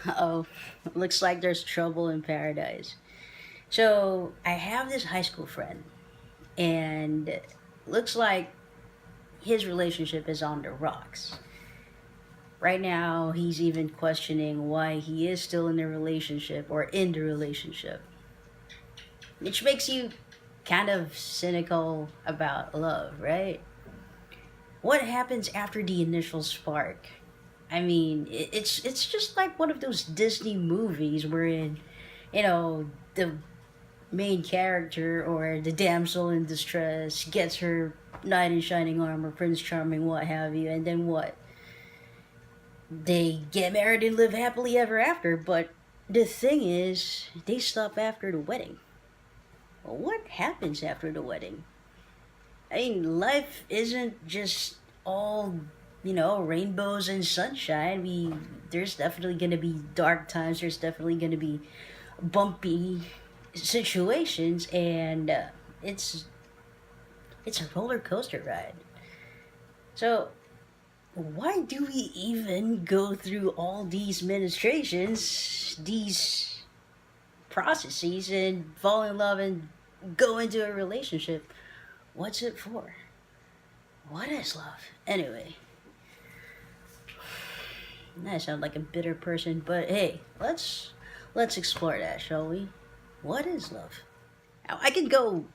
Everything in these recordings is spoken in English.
Oh, looks like there's trouble in paradise. So I have this high school friend, and looks like his relationship is on the rocks. Right now, he's even questioning why he is still in the relationship or in the relationship, which makes you kind of cynical about love, right? What happens after the initial spark? I mean, it's just like one of those Disney movies wherein, the main character or the damsel in distress gets her knight in shining armor, Prince Charming, what have you, and then what? They get married and live happily ever after, but the thing is, they stop after the wedding. Well, what happens after the wedding? I mean, life isn't just all, rainbows and sunshine. There's definitely going to be dark times. There's definitely going to be bumpy situations, and it's it's a roller coaster ride. So why do we even go through all these ministrations, these processes, and fall in love and go into a relationship? What's it for? What is love? Anyway, I sound like a bitter person, but hey, let's explore that, shall we? What is love? Now, I can go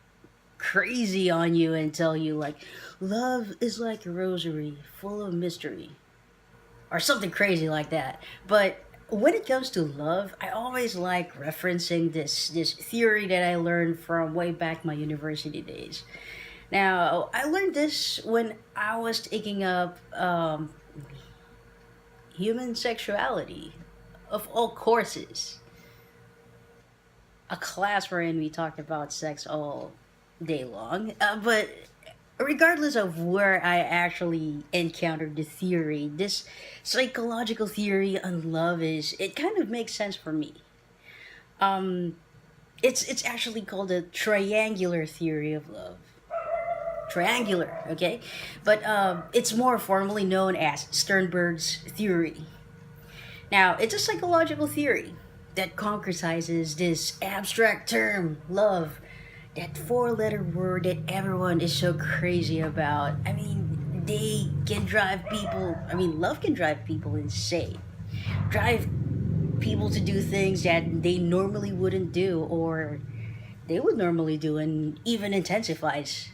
crazy on you and tell you like love is like a rosary full of mystery or something crazy like that. But when it comes to love, I always like referencing this theory that I learned from way back my university days. Now, I learned this when I was taking up human sexuality of all courses, a class wherein we talked about sex all day long. But regardless of where I actually encountered the theory, this psychological theory on love is it kind of makes sense for me. Um, it's actually called a triangular theory of love. Triangular, okay, but it's more formally known as Sternberg's theory. Now, it's a psychological theory that concretizes this abstract term, love, that four-letter word that everyone is so crazy about. I mean, they can drive people, I mean, love can drive people insane. Drive people to do things that they normally wouldn't do or they would normally do, and even intensifies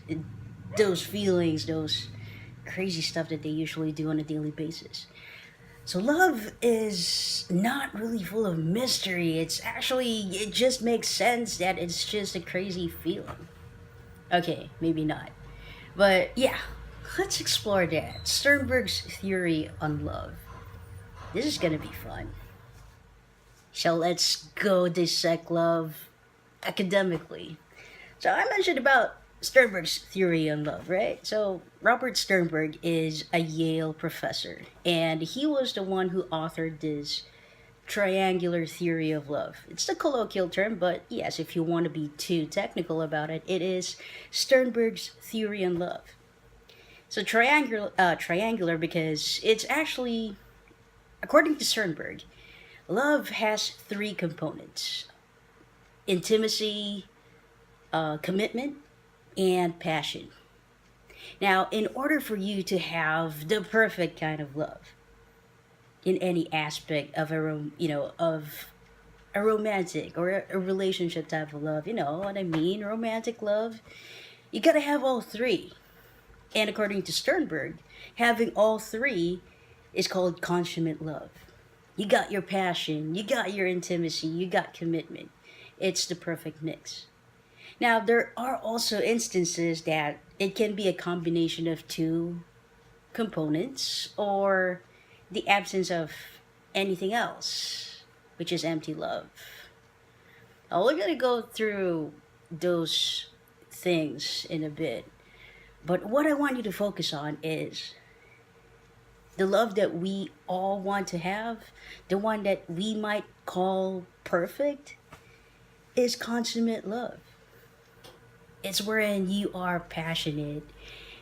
those feelings, those crazy stuff that they usually do on a daily basis. So love is not really full of mystery. It's actually, it just makes sense that it's just a crazy feeling. Okay, maybe not. But yeah, let's explore that. Sternberg's theory on love. This is gonna be fun. So let's go dissect love academically. So I mentioned about Sternberg's theory on love, right? So Robert Sternberg is a Yale professor, and he was the one who authored this triangular theory of love. It's the colloquial term, but yes, if you want to be too technical about it, it is Sternberg's theory on love. So triangular because it's actually, according to Sternberg, love has three components: intimacy, commitment, and passion. Now, in order for you to have the perfect kind of love in any aspect of of a romantic or a relationship type of love, you know what I mean, romantic love, you gotta have all three. And according to Sternberg, having all three is called consummate love. You got your passion, you got your intimacy, you got commitment. It's the perfect mix. Now, there are also instances that it can be a combination of two components or the absence of anything else, which is empty love. Now, we're going to go through those things in a bit, but what I want you to focus on is the love that we all want to have, the one that we might call perfect, is consummate love. It's wherein you are passionate.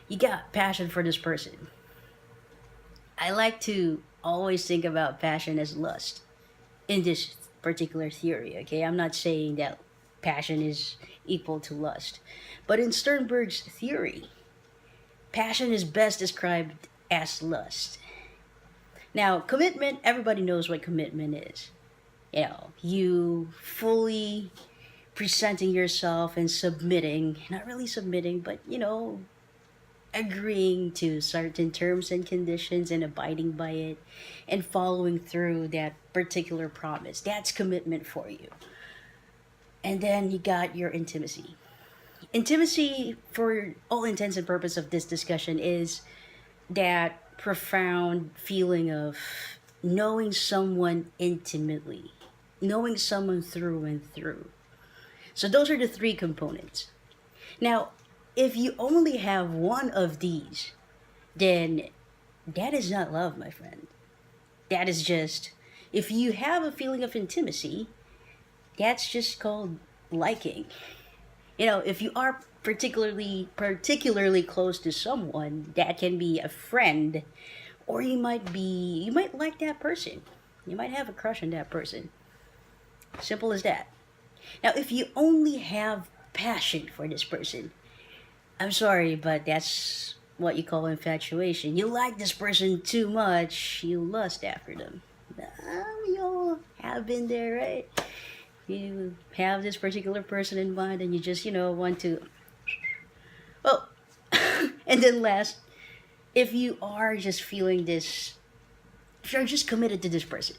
You got passion for this person. I like to always think about passion as lust. in this particular theory. Okay, I'm not saying that passion is equal to lust, but in Sternberg's theory, passion is best described as lust. Now, commitment, everybody knows what commitment is. You fully presenting yourself and submitting, not really submitting, but agreeing to certain terms and conditions and abiding by it and following through that particular promise. That's commitment for you. And then you got your intimacy. Intimacy, for all intents and purposes of this discussion, is that profound feeling of knowing someone intimately, knowing someone through and through. So those are the three components. Now, if you only have one of these, then that is not love, my friend. That is just, if you have a feeling of intimacy, that's just called liking. If you are particularly close to someone, that can be a friend, or you might like that person. You might have a crush on that person. Simple as that. Now, if you only have passion for this person, I'm sorry, but that's what you call infatuation. You like this person too much, you lust after them. We all have been there, right? You have this particular person in mind and you just, want to. Oh, and then last, if you are just feeling this, if you're just committed to this person,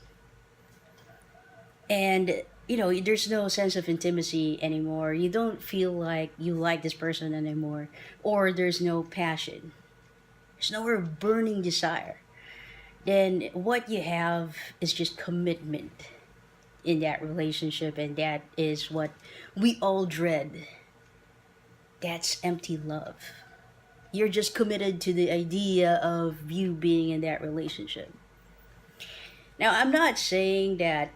and there's no sense of intimacy anymore, you don't feel like you like this person anymore, or there's no passion, there's no burning desire, then what you have is just commitment in that relationship, and that is what we all dread. That's empty love. You're just committed to the idea of you being in that relationship. Now, I'm not saying that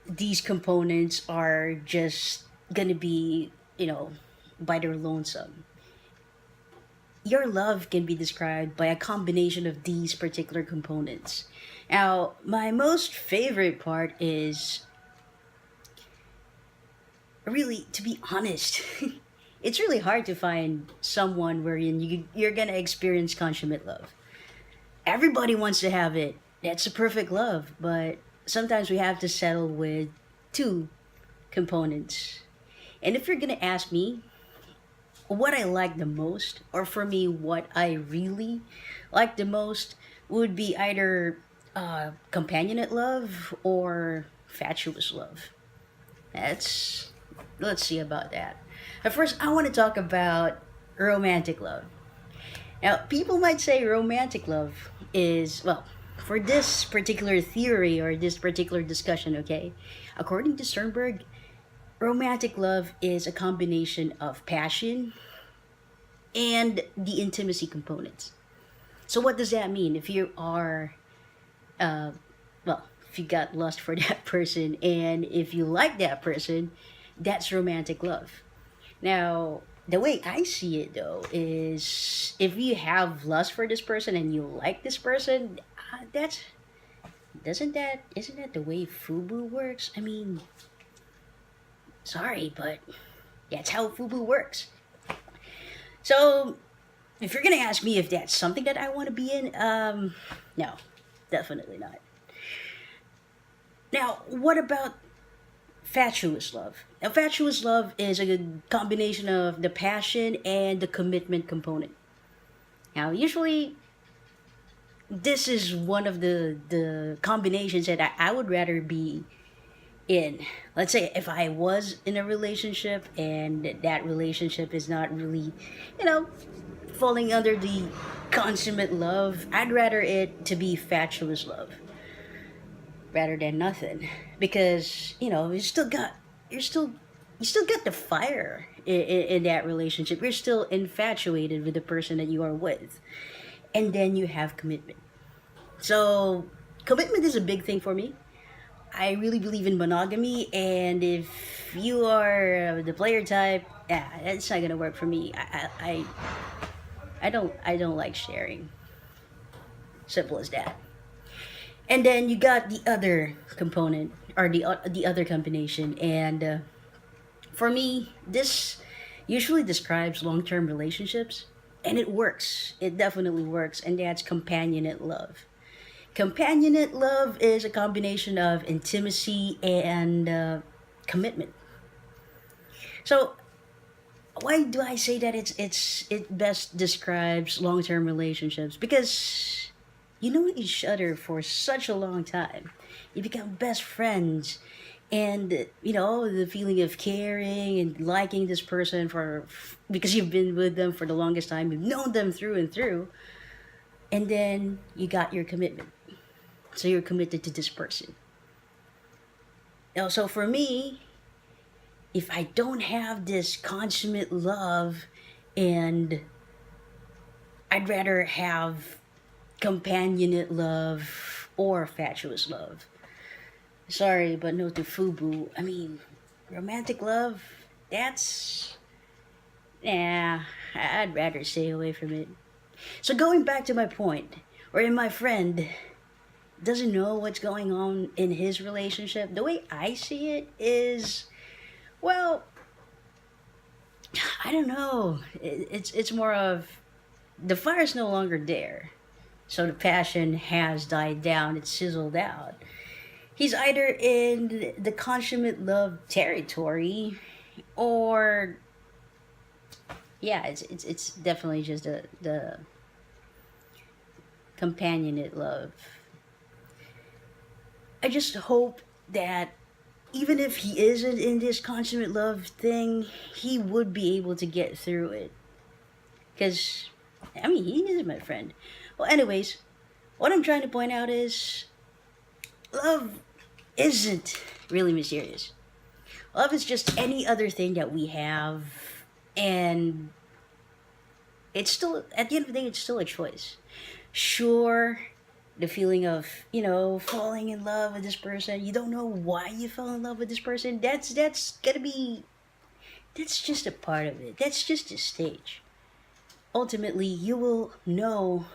these components are just gonna be, by their lonesome. Your love can be described by a combination of these particular components. Now, my most favorite part is really, to be honest, it's really hard to find someone wherein you're gonna experience consummate love. Everybody wants to have it. That's a perfect love, but sometimes we have to settle with two components. And if you're gonna ask me what I like the most, or for me, what I really like the most, would be either companionate love or fatuous love. That's Let's see about that. But first, I want to talk about romantic love. Now, people might say romantic love is, well, for this particular theory or this particular discussion, okay, according to Sternberg, romantic love is a combination of passion and the intimacy components. So, what does that mean? If you are, uh, well, if you got lust for that person and if you like that person, that's romantic love. Now, the way I see it though is if you have lust for this person and you like this person, that's doesn't that isn't that the way FUBU works? I mean, sorry, but that's how FUBU works. So, if you're gonna ask me if that's something that I want to be in, no, definitely not. Now, what about fatuous love? Now, fatuous love is a good combination of the passion and the commitment component. Now, usually, this is one of the combinations that I would rather be in. Let's say if I was in a relationship and that relationship is not really, you know, falling under the consummate love, I'd rather it to be fatuous love rather than nothing, because you still got the fire in that relationship. You're still infatuated with the person that you are with, and then you have commitment. So commitment is a big thing for me. I really believe in monogamy, and if you are the player type, yeah, that's not gonna work for me. I don't like sharing. Simple as that. And then you got the other component, or the other combination. And for me, this usually describes long term relationships, and it works. It definitely works, and that's companionate love. Companionate love is a combination of intimacy and commitment. So why do I say that it best describes long term relationships? Because you know each other for such a long time. You become best friends, and you know the feeling of caring and liking this person for because you've been with them for the longest time. You've known them through and through, and then you got your commitment. So you're committed to this person. Now, so for me, if I don't have this consummate love, and I'd rather have companionate love or fatuous love. Sorry, but no to FUBU. I mean, romantic love, that's. Nah, I'd rather stay away from it. So going back to my point, wherein my friend doesn't know what's going on in his relationship, the way I see it is, well, I don't know. It's more of the fire's no longer there. So the passion has died down, it's sizzled out. He's either in the consummate love territory, or yeah, it's definitely just the companionate love. I just hope that even if he isn't in this consummate love thing, he would be able to get through it. Because, I mean, he is my friend. Well, anyways, what I'm trying to point out is love isn't really mysterious. Love is just any other thing that we have, and it's still, at the end of the day, it's still a choice. Sure, the feeling of, you know, falling in love with this person, you don't know why you fell in love with this person, that's gonna be, that's just a part of it. That's just a stage. Ultimately, you will know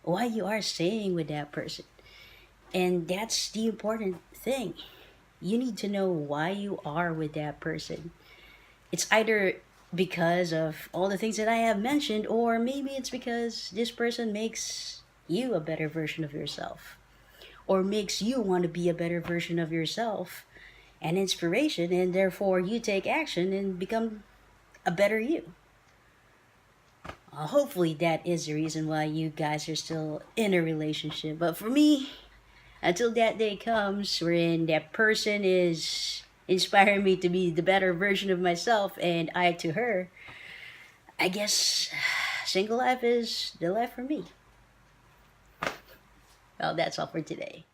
why you are staying with that person. And that's the important thing. You need to know why you are with that person. It's either because of all the things that I have mentioned, or maybe it's because this person makes you a better version of yourself, or makes you want to be a better version of yourself, an inspiration, and therefore you take action and become a better you. Hopefully, that is the reason why you guys are still in a relationship. But for me, until that day comes wherein that person is inspiring me to be the better version of myself and I to her, I guess single life is the life for me. Well, that's all for today.